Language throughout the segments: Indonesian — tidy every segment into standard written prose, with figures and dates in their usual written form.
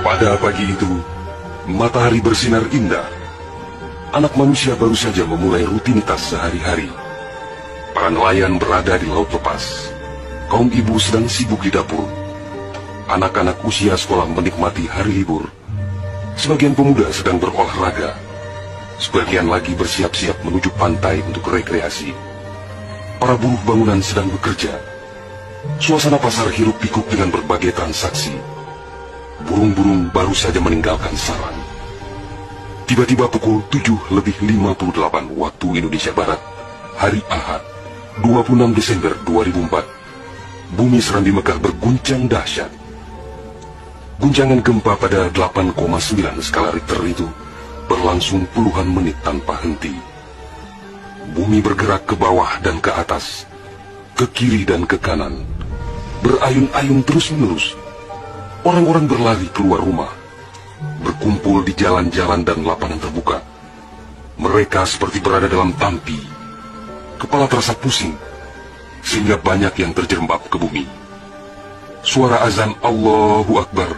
Pada pagi itu, matahari bersinar indah. Anak manusia baru saja memulai rutinitas sehari-hari. Para nelayan berada di laut lepas. Kaum ibu sedang sibuk di dapur. Anak-anak usia sekolah menikmati hari libur. Sebagian pemuda sedang berolahraga. Sebagian lagi bersiap-siap menuju pantai untuk rekreasi. Para buruh bangunan sedang bekerja. Suasana pasar hiruk pikuk dengan berbagai transaksi. Burung-burung baru saja meninggalkan sarang. Tiba-tiba pukul 7:58 waktu Indonesia Barat, hari Ahad, 26 Desember 2004, bumi Serambi Mekah berguncang dahsyat. Guncangan gempa pada 8,9 skala Richter itu berlangsung puluhan menit tanpa henti. Bumi bergerak ke bawah dan ke atas, ke kiri dan ke kanan, berayun-ayun terus-menerus. Orang-orang berlari keluar rumah, berkumpul di jalan-jalan dan lapangan terbuka. Mereka seperti berada dalam tampi. Kepala terasa pusing, sehingga banyak yang terjerembab ke bumi. Suara azan Allahu Akbar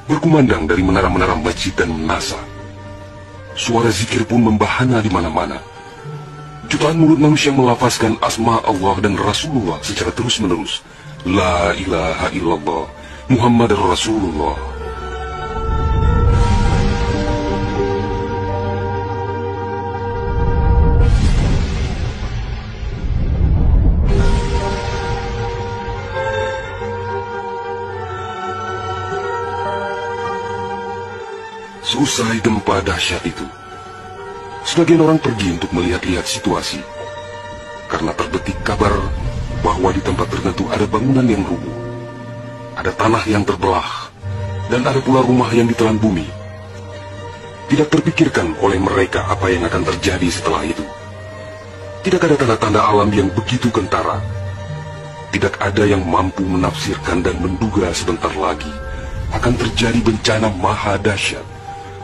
berkumandang dari menara-menara masjid dan menasa. Suara zikir pun membahana di mana-mana. Jutaan mulut manusia melafazkan asma Allah dan Rasulullah secara terus-menerus. La ilaha illallah, Muhammad Rasulullah. Seusai gempa dahsyat itu, sebagian orang pergi untuk melihat-lihat situasi, karena terbetik kabar bahwa di tempat tertentu ada bangunan yang rubuh, ada tanah yang terbelah, dan ada pula rumah yang ditelan bumi. Tidak terpikirkan oleh mereka apa yang akan terjadi setelah itu. Tidak ada tanda-tanda alam yang begitu kentara. Tidak ada yang mampu menafsirkan dan menduga sebentar lagi akan terjadi bencana maha dahsyat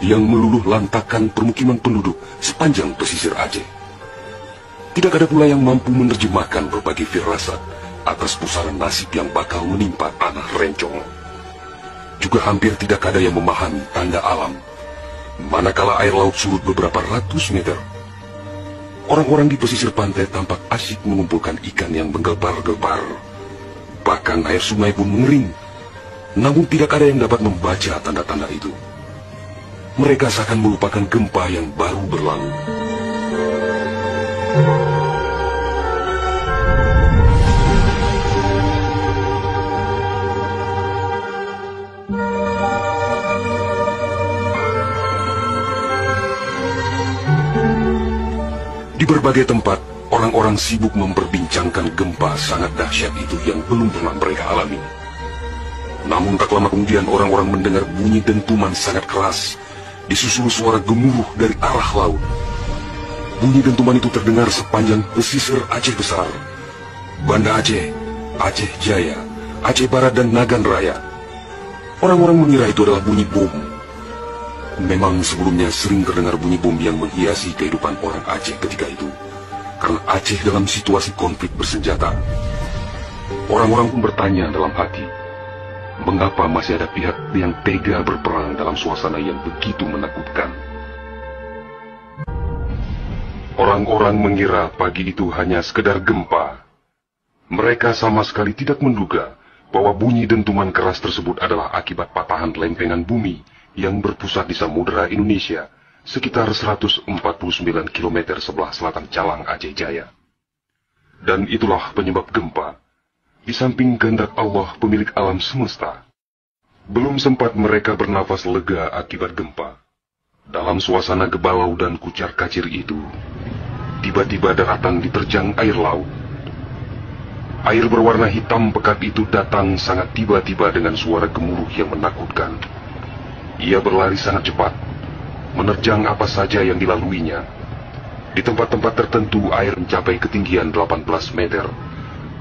yang meluluh lantakkan permukiman penduduk sepanjang pesisir Aceh. Tidak ada pula yang mampu menerjemahkan berbagai firasat atas pusaran nasib yang bakal menimpa tanah rencong. Juga hampir tidak ada yang memahami tanda alam, manakala air laut surut beberapa ratus meter. Orang-orang di pesisir pantai tampak asyik mengumpulkan ikan yang menggelbar-gelbar. Bahkan air sungai pun mengering, namun tidak ada yang dapat membaca tanda-tanda itu. Mereka seakan melupakan gempa yang baru berlalu. Di berbagai tempat, orang-orang sibuk memperbincangkan gempa sangat dahsyat itu yang belum pernah mereka alami. Namun tak lama kemudian orang-orang mendengar bunyi dentuman sangat keras, disusul suara gemuruh dari arah laut. Bunyi dentuman itu terdengar sepanjang pesisir Aceh Besar, Banda Aceh, Aceh Jaya, Aceh Barat dan Nagan Raya. Orang-orang mengira itu adalah bunyi bom. Memang sebelumnya sering terdengar bunyi bom yang menghiasi kehidupan orang Aceh ketika itu, karena Aceh dalam situasi konflik bersenjata. Orang-orang pun bertanya dalam hati, mengapa masih ada pihak yang tega berperang dalam suasana yang begitu menakutkan? Orang-orang mengira pagi itu hanya sekedar gempa. Mereka sama sekali tidak menduga bahwa bunyi dentuman keras tersebut adalah akibat patahan lempengan bumi yang berpusat di Samudera Indonesia, sekitar 149 km sebelah selatan Calang Aceh Jaya. Dan itulah penyebab gempa. Di samping kehendak Allah pemilik alam semesta, belum sempat mereka bernafas lega akibat gempa. Dalam suasana gebalau dan kucar-kacir itu, tiba-tiba daratan diterjang air laut. Air berwarna hitam pekat itu datang sangat tiba-tiba dengan suara gemuruh yang menakutkan. Ia berlari sangat cepat, menerjang apa saja yang dilaluinya. Di tempat-tempat tertentu air mencapai ketinggian 18 meter.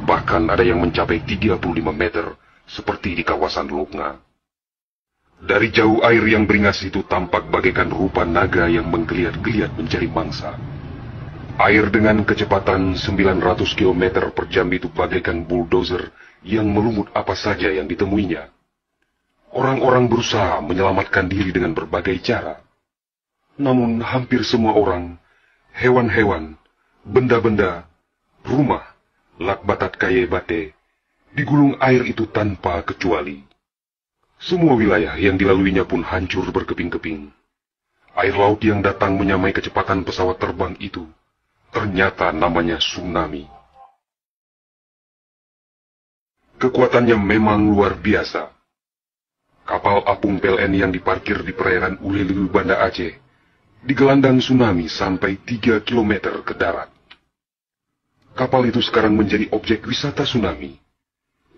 Bahkan ada yang mencapai 35 meter, seperti di kawasan Loknga. Dari jauh air yang beringas itu tampak bagaikan rupa naga yang menggeliat-geliat mencari mangsa. Air dengan kecepatan 900 km per jam itu bagaikan bulldozer yang melumut apa saja yang ditemuinya. Orang-orang berusaha menyelamatkan diri dengan berbagai cara. Namun hampir semua orang, hewan-hewan, benda-benda, rumah, lakbatat kaye bate, digulung air itu tanpa kecuali. Semua wilayah yang dilaluinya pun hancur berkeping-keping. Air laut yang datang menyamai kecepatan pesawat terbang itu, ternyata namanya tsunami. Kekuatannya memang luar biasa. Kapal apung PLN yang diparkir di perairan Ulelu, Banda Aceh, digelandang tsunami sampai 3 km ke darat. Kapal itu sekarang menjadi objek wisata tsunami.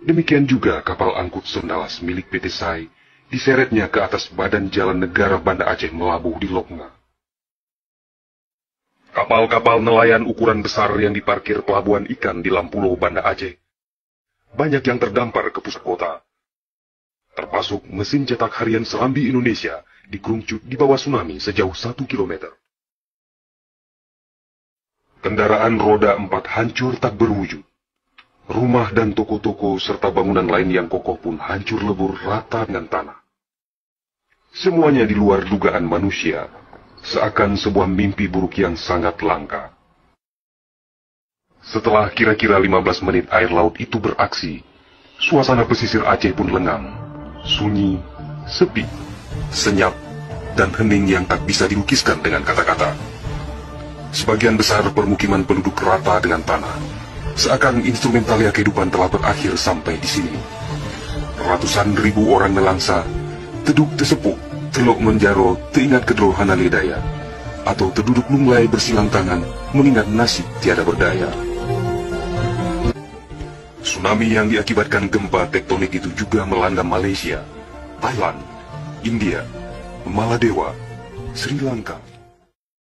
Demikian juga kapal angkut Sondalas milik PT SAI diseretnya ke atas badan jalan negara Banda Aceh melabuh di Lokna. Kapal-kapal nelayan ukuran besar yang diparkir pelabuhan ikan di Lampulo, Banda Aceh, banyak yang terdampar ke pusat kota. Termasuk mesin cetak harian Serambi Indonesia dikerungcut di bawah tsunami sejauh 1 km. Kendaraan roda 4 hancur tak berwujud. Rumah dan toko-toko serta bangunan lain yang kokoh pun hancur lebur rata dengan tanah. Semuanya di luar dugaan manusia, seakan sebuah mimpi buruk yang sangat langka. Setelah kira-kira 15 menit air laut itu beraksi, suasana pesisir Aceh pun lengang. Sunyi, sepi, senyap, dan hening yang tak bisa dilukiskan dengan kata-kata. Sebagian besar permukiman penduduk rata dengan tanah, seakan instrumentalia kehidupan telah berakhir sampai di sini. Ratusan ribu orang nelangsa, teduk tesepuh, teluk menjaro, teingat kedro hana ledaya, atau terduduk lunglai bersilang tangan, mengingat nasib tiada berdaya. Tsunami yang diakibatkan gempa tektonik itu juga melanda Malaysia, Thailand, India, Maladewa, Sri Lanka,